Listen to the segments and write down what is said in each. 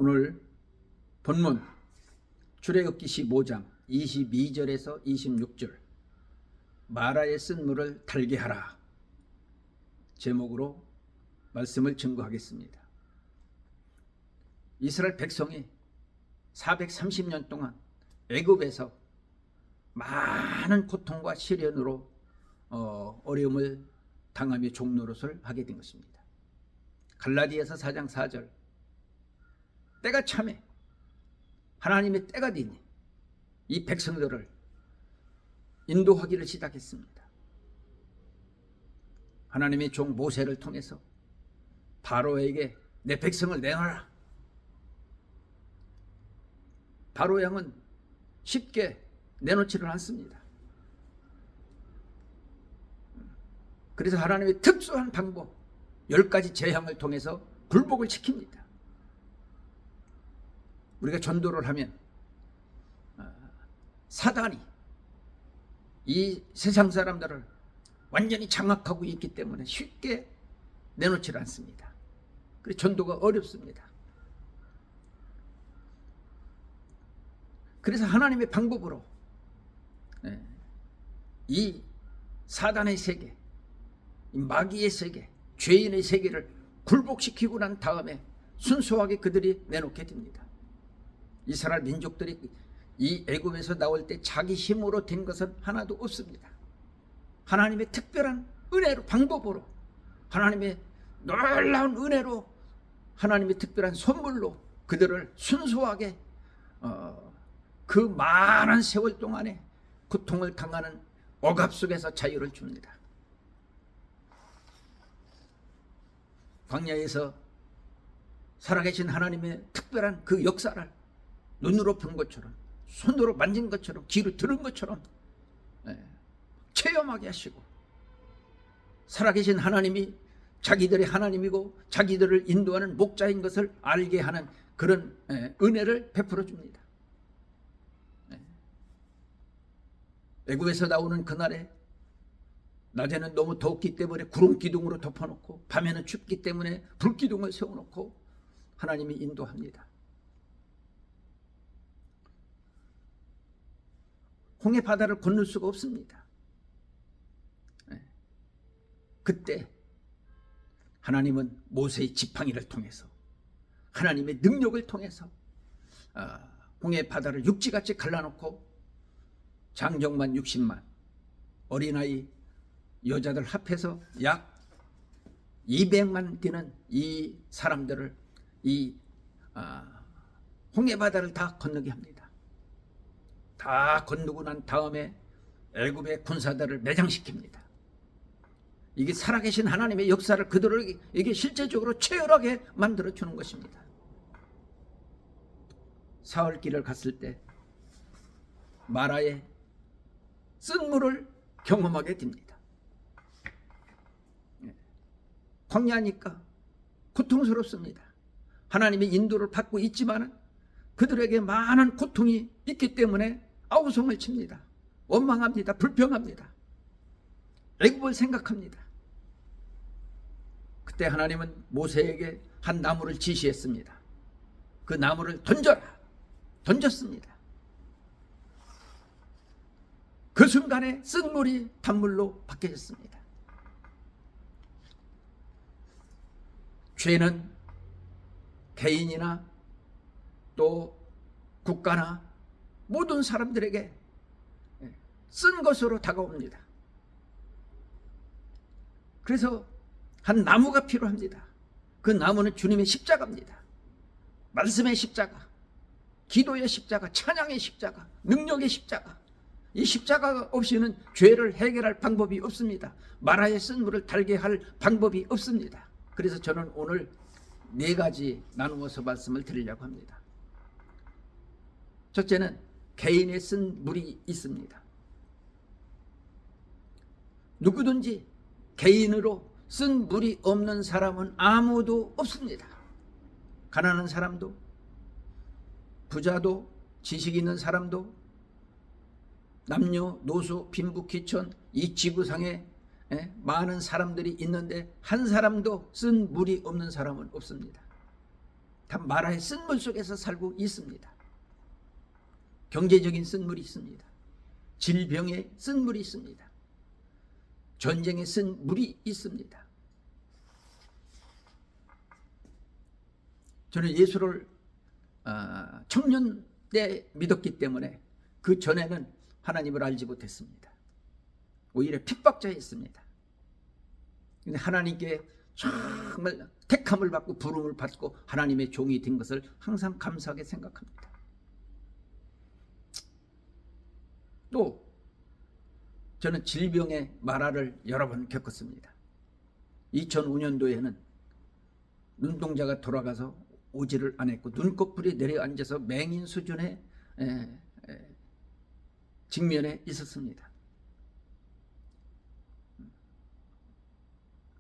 오늘 본문 출애굽기 15장 22절에서 26절 마라의 쓴 물을 달게 하라 제목으로 말씀을 증거하겠습니다. 이스라엘 백성이 430년 동안 애굽에서 많은 고통과 시련으로 어려움을 당하며 종노릇을 하게 된 것입니다. 갈라디아서 4장 4절 때가 참에 하나님의 때가 되니 이 백성들을 인도하기를 시작했습니다. 하나님의 종 모세를 통해서 바로에게 내 백성을 내놔라. 바로 양은 쉽게 내놓지를 않습니다. 그래서 하나님의 특수한 방법 10가지 재앙을 통해서 굴복을 시킵니다. 우리가 전도를 하면 사단이 이 세상 사람들을 완전히 장악하고 있기 때문에 쉽게 내놓지 않습니다. 그래서 전도가 어렵습니다. 그래서 하나님의 방법으로 이 사단의 세계, 이 마귀의 세계, 죄인의 세계를 굴복시키고 난 다음에 순수하게 그들이 내놓게 됩니다. 이스라엘 민족들이 이 애굽에서 나올 때 자기 힘으로 된 것은 하나도 없습니다. 하나님의 특별한 은혜로, 방법으로, 하나님의 놀라운 은혜로, 하나님의 특별한 선물로 그들을 순수하게 그 많은 세월 동안에 고통을 당하는 억압 속에서 자유를 줍니다. 광야에서 살아계신 하나님의 특별한 그 역사를 눈으로 본 것처럼, 손으로 만진 것처럼, 귀로 들은 것처럼 체험하게 하시고, 살아계신 하나님이 자기들의 하나님이고 자기들을 인도하는 목자인 것을 알게 하는 그런 은혜를 베풀어 줍니다. 애굽에서 나오는 그날에 낮에는 너무 덥기 때문에 구름 기둥으로 덮어놓고 밤에는 춥기 때문에 불 기둥을 세워놓고 하나님이 인도합니다. 홍해 바다를 건널 수가 없습니다. 그때 하나님은 모세의 지팡이를 통해서, 하나님의 능력을 통해서 홍해 바다를 육지같이 갈라놓고 장정만 60만, 어린아이 여자들 합해서 약 200만 되는 이 사람들을 이 홍해 바다를 다 건너게 합니다. 다 건너고 난 다음에 애굽의 군사들을 매장시킵니다. 이게 살아계신 하나님의 역사를 그들에게 실제적으로 체열하게 만들어주는 것입니다. 사흘길을 갔을 때 마라의 쓴 물을 경험하게 됩니다. 광야니까 고통스럽습니다. 하나님의 인도를 받고 있지만 그들에게 많은 고통이 있기 때문에 아우성을 칩니다. 원망합니다. 불평합니다. 애굽을 생각합니다. 그때 하나님은 모세에게 한 나무를 지시했습니다. 그 나무를 던져라. 던졌습니다. 그 순간에 쓴 물이 단물로 바뀌어졌습니다. 죄는 개인이나 또 국가나 모든 사람들에게 쓴 것으로 다가옵니다. 그래서 한 나무가 필요합니다. 그 나무는 주님의 십자가입니다. 말씀의 십자가, 기도의 십자가, 찬양의 십자가, 능력의 십자가. 이 십자가 없이는 죄를 해결할 방법이 없습니다. 마라의 쓴 물을 달게 할 방법이 없습니다. 그래서 저는 오늘 4가지 나누어서 말씀을 드리려고 합니다. 첫째는 개인의 쓴 물이 있습니다. 누구든지 개인으로 쓴 물이 없는 사람은 아무도 없습니다. 가난한 사람도, 부자도, 지식 있는 사람도, 남녀, 노소, 빈부, 귀천, 이 지구상에 많은 사람들이 있는데 한 사람도 쓴 물이 없는 사람은 없습니다. 다 마라의 쓴물 속에서 살고 있습니다. 경제적인 쓴물이 있습니다. 질병의 쓴물이 있습니다. 전쟁의 쓴물이 있습니다. 저는 예수를 청년 때 믿었기 때문에 그 전에는 하나님을 알지 못했습니다. 오히려 핍박자였습니다. 근데 하나님께 정말 택함을 받고 부름을 받고 하나님의 종이 된 것을 항상 감사하게 생각합니다. 또 저는 질병의 마라를 여러 번 겪었습니다. 2005년도에는 눈동자가 돌아가서 오지를 안 했고 눈꺼풀이 내려앉아서 맹인 수준의 직면에 있었습니다.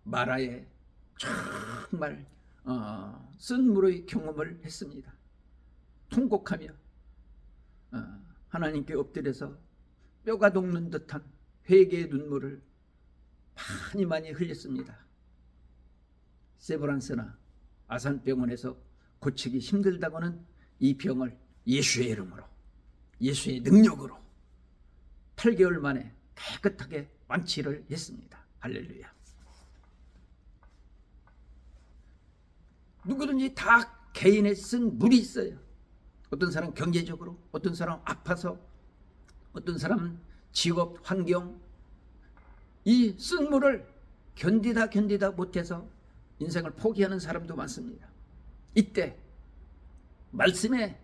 마라에 정말 쓴물의 경험을 했습니다. 통곡하며 하나님께 엎드려서 뼈가 녹는 듯한 회개의 눈물을 많이 흘렸습니다. 세브란스나 아산병원에서 고치기 힘들다고는 이 병을 예수의 이름으로, 예수의 능력으로 8개월 만에 깨끗하게 완치를 했습니다. 할렐루야. 누구든지 다 개인의 쓴 물이 있어요. 어떤 사람 경제적으로, 어떤 사람 아파서, 어떤 사람은 직업, 환경, 이 쓴 물을 견디다 못해서 인생을 포기하는 사람도 많습니다. 이때 말씀에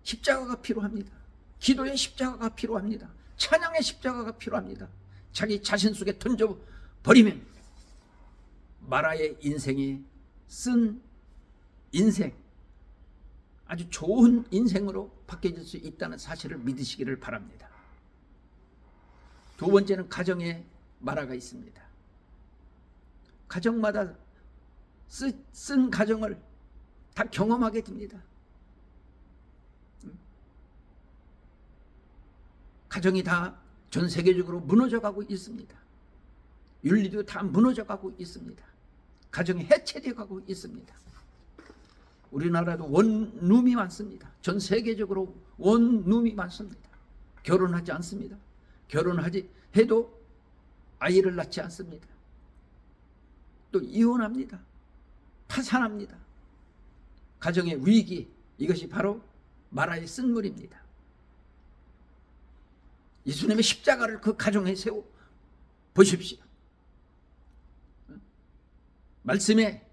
십자가가 필요합니다. 기도의 십자가가 필요합니다. 찬양의 십자가가 필요합니다. 자기 자신 속에 던져버리면 마라의 인생이 쓴 인생, 아주 좋은 인생으로 바뀌어질 수 있다는 사실을 믿으시기를 바랍니다. 두 번째는 가정에 마라가 있습니다. 가정마다 쓴 가정을 다 경험하게 됩니다. 가정이 다 전 세계적으로 무너져가고 있습니다. 윤리도 다 무너져가고 있습니다. 가정이 해체되어가고 있습니다. 우리나라도 원룸이 많습니다. 전 세계적으로 원룸이 많습니다. 결혼하지 않습니다. 결혼하지 해도 아이를 낳지 않습니다. 또 이혼합니다. 파산합니다. 가정의 위기, 이것이 바로 마라의 쓴물입니다. 예수님의 십자가를 그 가정에 세워 보십시오. 말씀의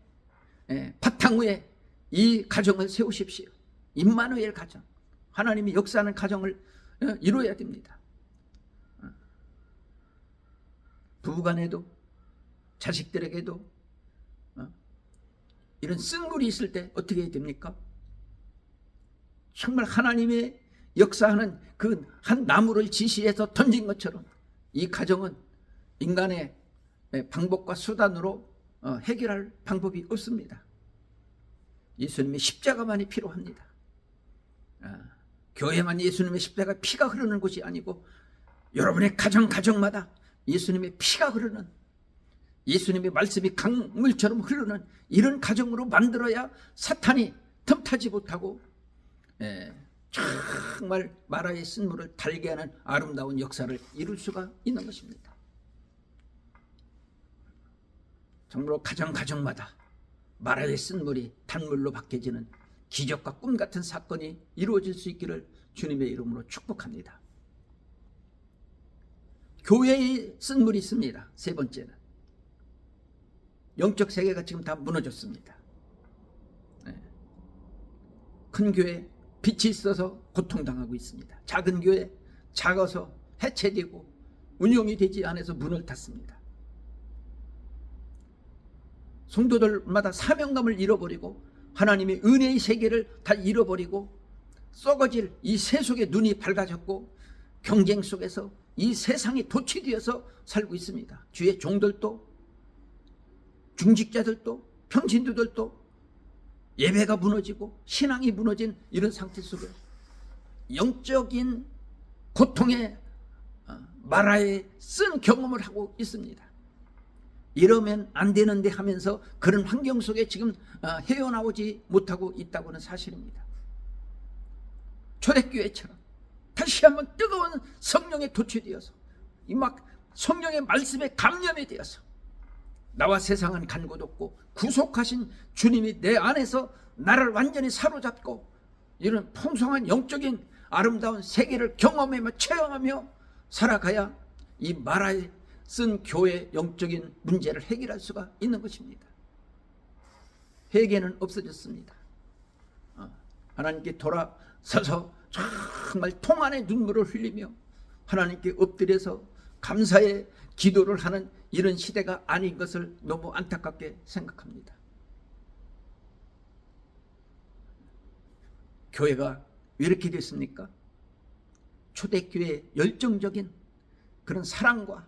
바탕 위에 이 가정을 세우십시오. 임마누엘 가정, 하나님이 역사하는 가정을 이루어야 됩니다. 부부간에도 자식들에게도 이런 쓴물이 있을 때 어떻게 해야 됩니까? 정말 하나님의 역사하는 그 한 나무를 지시해서 던진 것처럼 이 가정은 인간의 방법과 수단으로 해결할 방법이 없습니다. 예수님의 십자가만이 필요합니다. 교회만 예수님의 십자가 피가 흐르는 곳이 아니고 여러분의 가정마다 예수님의 피가 흐르는, 예수님의 말씀이 강물처럼 흐르는 이런 가정으로 만들어야 사탄이 틈타지 못하고 정말 마라의 쓴물을 달게 하는 아름다운 역사를 이룰 수가 있는 것입니다. 정말로 가정마다 마라의 쓴물이 단물로 바뀌어지는 기적과 꿈 같은 사건이 이루어질 수 있기를 주님의 이름으로 축복합니다. 교회의 쓴물이 있습니다. 세 번째는 영적 세계가 지금 다 무너졌습니다. 큰 교회 빛이 있어서 고통당하고 있습니다. 작은 교회 작아서 해체되고 운영이 되지 않아서 문을 닫습니다. 성도들마다 사명감을 잃어버리고 하나님의 은혜의 세계를 다 잃어버리고 썩어질 이 세속의 눈이 밝아졌고 경쟁 속에서 이 세상이 도취되어서 살고 있습니다. 주의 종들도, 중직자들도, 평신도들도 예배가 무너지고 신앙이 무너진 이런 상태 속에 영적인 고통의 마라에 쓴 경험을 하고 있습니다. 이러면 안 되는데 하면서 그런 환경 속에 지금 헤어나오지 못하고 있다고는 사실입니다. 초대교회처럼 다시 한번 뜨거운 성령에 도취되어서 이 막 성령의 말씀에 감염이 되어서 나와 세상은 간 곳 없고 구속하신 주님이 내 안에서 나를 완전히 사로잡고 이런 풍성한 영적인 아름다운 세계를 경험하며 체험하며 살아가야 이 마라에 쓴 교회의 영적인 문제를 해결할 수가 있는 것입니다. 회개는 없어졌습니다. 하나님께 돌아서서 정말 통안의 눈물을 흘리며 하나님께 엎드려서 감사의 기도를 하는 이런 시대가 아닌 것을 너무 안타깝게 생각합니다. 교회가 왜 이렇게 됐습니까? 초대교회의 열정적인 그런 사랑과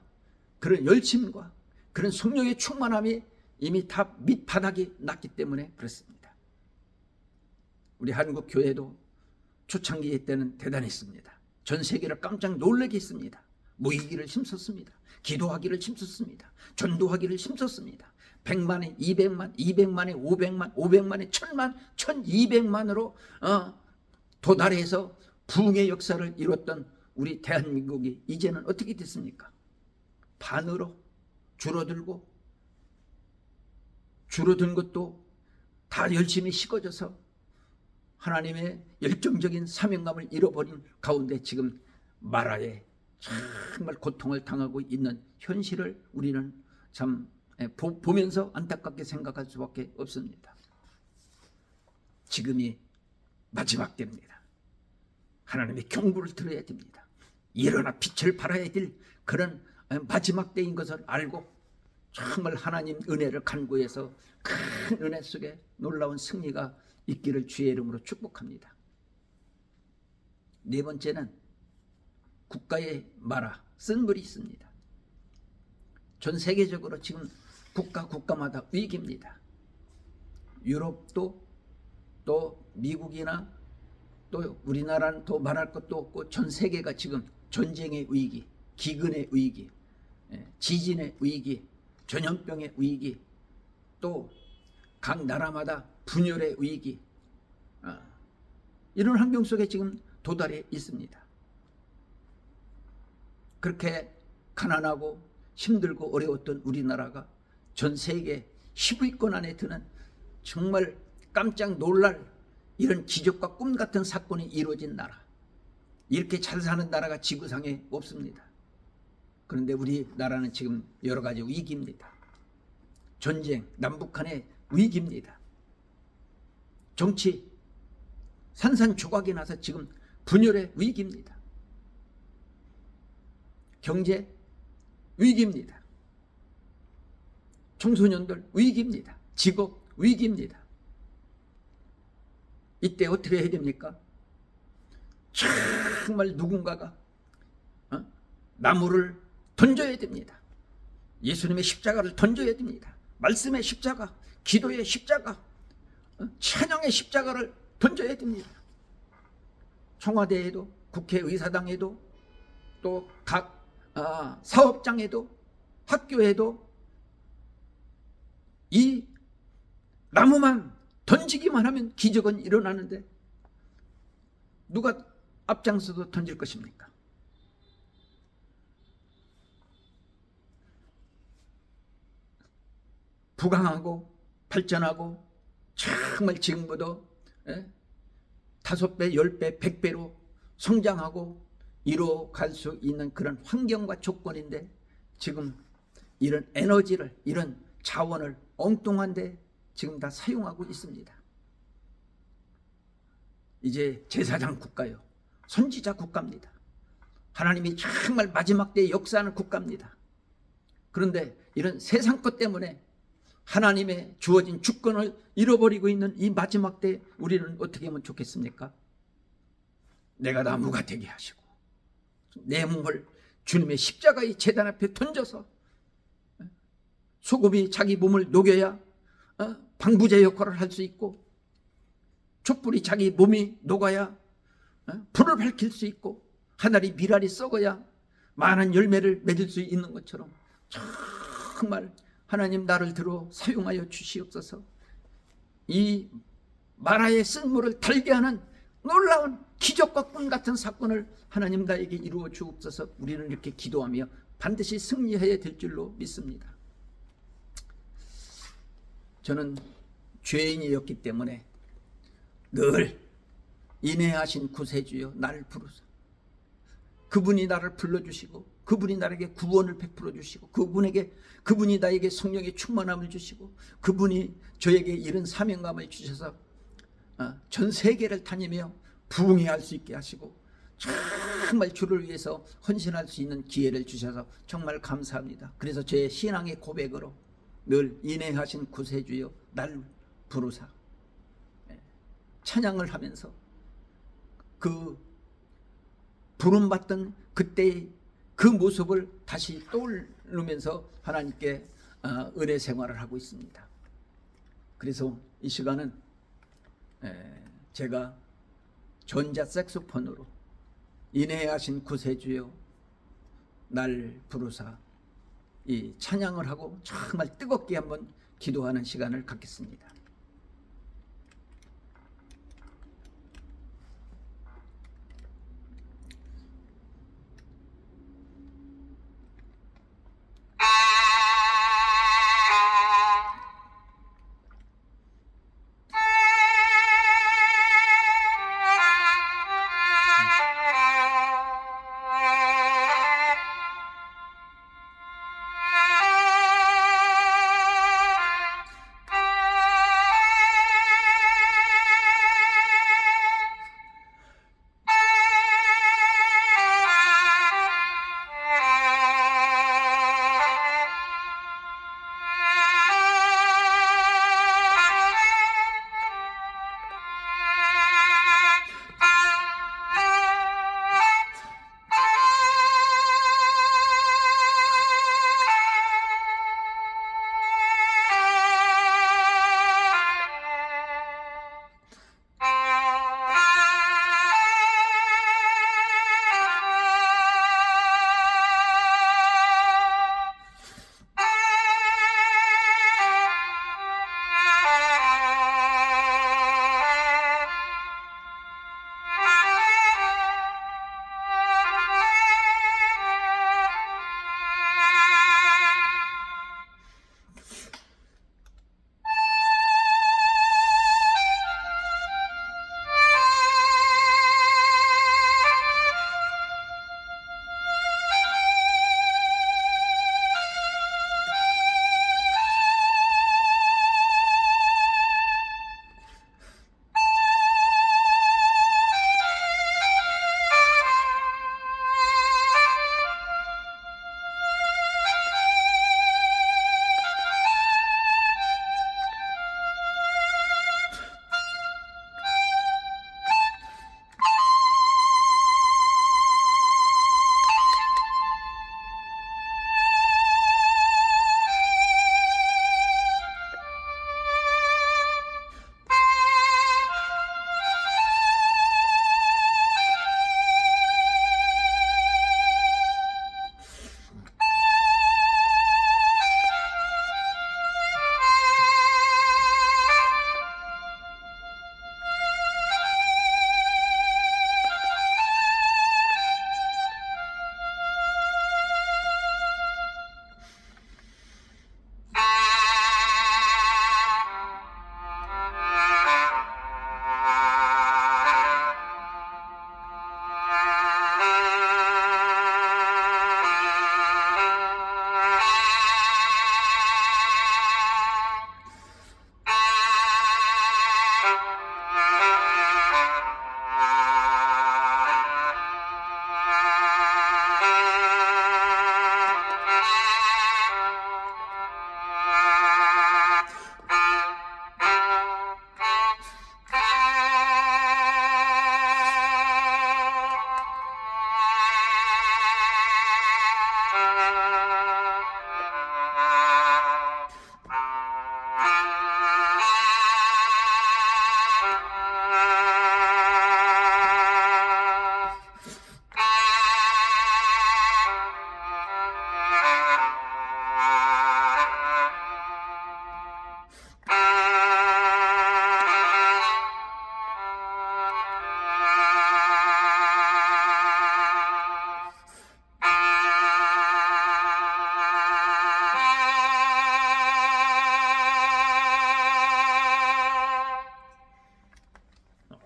그런 열심과 그런 성령의 충만함이 이미 다 밑바닥이 났기 때문에 그렇습니다. 우리 한국 교회도 초창기 때는 대단했습니다. 전 세계를 깜짝 놀라게 했습니다. 모이기를 힘썼습니다. 기도하기를 힘썼습니다. 전도하기를 힘썼습니다. 100만에 200만, 200만에 500만, 500만에 1000만, 1200만으로 도달해서 부흥의 역사를 이뤘던 우리 대한민국이 이제는 어떻게 됐습니까? 반으로 줄어들고, 줄어든 것도 다 열심히 식어져서 하나님의 열정적인 사명감을 잃어버린 가운데 지금 마라에 정말 고통을 당하고 있는 현실을 우리는 참 보면서 안타깝게 생각할 수밖에 없습니다. 지금이 마지막 때입니다. 하나님의 경고를 들어야 됩니다. 일어나 빛을 발해야 될 그런 마지막 때인 것을 알고 정말 하나님 은혜를 간구해서 큰 은혜 속에 놀라운 승리가 있기를 주의 이름으로 축복합니다. 네 번째는 국가의 마라, 쓴 물이 있습니다. 전 세계적으로 지금 국가마다 위기입니다. 유럽도 또 미국이나 또 우리나라는 더 말할 것도 없고 전 세계가 지금 전쟁의 위기, 기근의 위기, 지진의 위기, 전염병의 위기, 또 각 나라마다 분열의 위기, 이런 환경 속에 지금 도달해 있습니다. 그렇게 가난하고 힘들고 어려웠던 우리나라가 전 세계 10위권 안에 드는 정말 깜짝 놀랄 이런 기적과 꿈 같은 사건이 이루어진 나라, 이렇게 잘 사는 나라가 지구상에 없습니다. 그런데 우리나라는 지금 여러 가지 위기입니다. 전쟁, 남북한의 위기입니다. 정치 산산조각이 나서 지금 분열의 위기입니다. 경제 위기입니다. 청소년들 위기입니다. 직업 위기입니다. 이때 어떻게 해야 됩니까? 정말 누군가가 나무를 던져야 됩니다. 예수님의 십자가를 던져야 됩니다. 말씀의 십자가, 기도의 십자가, 찬양의 십자가를 던져야 됩니다. 청와대에도, 국회의사당에도, 또 각 사업장에도, 학교에도 이 나무만 던지기만 하면 기적은 일어나는데 누가 앞장서서 던질 것입니까? 부강하고 발전하고 정말 지금보다 5배, 10배, 100배로 성장하고 이뤄갈 수 있는 그런 환경과 조건인데 지금 이런 에너지를, 이런 자원을 엉뚱한데 지금 다 사용하고 있습니다. 이제 제사장 국가요, 선지자 국가입니다. 하나님이 정말 마지막 때에 역사하는 국가입니다. 그런데 이런 세상 것 때문에 하나님의 주어진 주권을 잃어버리고 있는 이 마지막 때에 우리는 어떻게 하면 좋겠습니까? 내가 나무가 되게 하시고 내 몸을 주님의 십자가의 제단 앞에 던져서 소금이 자기 몸을 녹여야 방부제 역할을 할 수 있고 촛불이 자기 몸이 녹아야 불을 밝힐 수 있고 하늘이 미랄이 썩어야 많은 열매를 맺을 수 있는 것처럼 정말 하나님 나를 들어 사용하여 주시옵소서. 이 마라의 쓴물을 달게 하는 놀라운 기적과 꿈 같은 사건을 하나님 나에게 이루어 주옵소서. 우리는 이렇게 기도하며 반드시 승리해야 될 줄로 믿습니다. 저는 죄인이었기 때문에 늘 인애하신 구세주여 나를 부르소서. 그분이 나를 불러주시고 그분이 나에게 구원을 베풀어 주시고 그분이 나에게 성령의 충만함을 주시고 그분이 저에게 이런 사명감을 주셔서 전 세계를 다니며 부흥회할 수 있게 하시고 정말 주를 위해서 헌신할 수 있는 기회를 주셔서 정말 감사합니다. 그래서 제 신앙의 고백으로 늘 인애하신 구세주여 날 부르사 찬양을 하면서 그 부름받던 그때의 그 모습을 다시 떠올리면서 하나님께 은혜 생활을 하고 있습니다. 그래서 이 시간은 제가 전자 색소폰으로 인애하신 구세주여 날 부르사 이 찬양을 하고 정말 뜨겁게 한번 기도하는 시간을 갖겠습니다.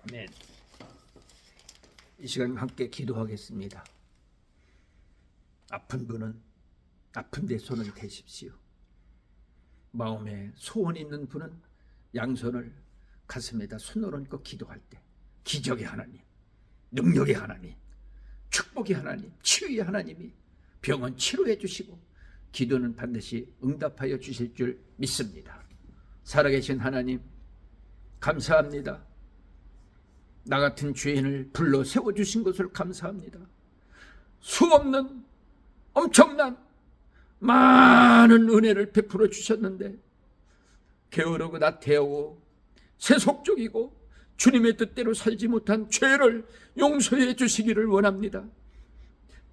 아멘. 이 시간 함께 기도하겠습니다. 아픈 분은 아픈 데 손을 대십시오. 마음에 소원 있는 분은 양손을 가슴에다 손을 얹고 기도할 때 기적의 하나님, 능력의 하나님, 축복의 하나님, 치유의 하나님이 병은 치료해 주시고 기도는 반드시 응답하여 주실 줄 믿습니다. 살아계신 하나님 감사합니다. 나 같은 죄인을 불러 세워주신 것을 감사합니다. 수없는 엄청난 많은 은혜를 베풀어 주셨는데 게으르고 나태하고 세속적이고 주님의 뜻대로 살지 못한 죄를 용서해 주시기를 원합니다.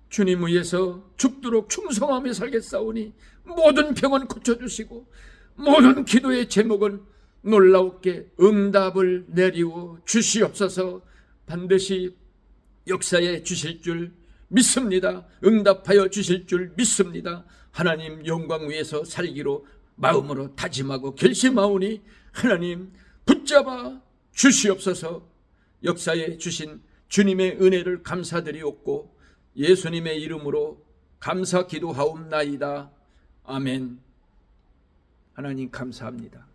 주님 위해서 죽도록 충성하며 살겠사오니 모든 병은 고쳐주시고 모든 기도의 제목은 놀라웠게 응답을 내리워 주시옵소서. 반드시 역사해 주실 줄 믿습니다. 응답하여 주실 줄 믿습니다. 하나님 영광 위에서 살기로 마음으로 다짐하고 결심하오니 하나님 붙잡아 주시옵소서. 역사해 주신 주님의 은혜를 감사드리옵고 예수님의 이름으로 감사 기도하옵나이다. 아멘. 하나님 감사합니다.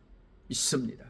믿습니다.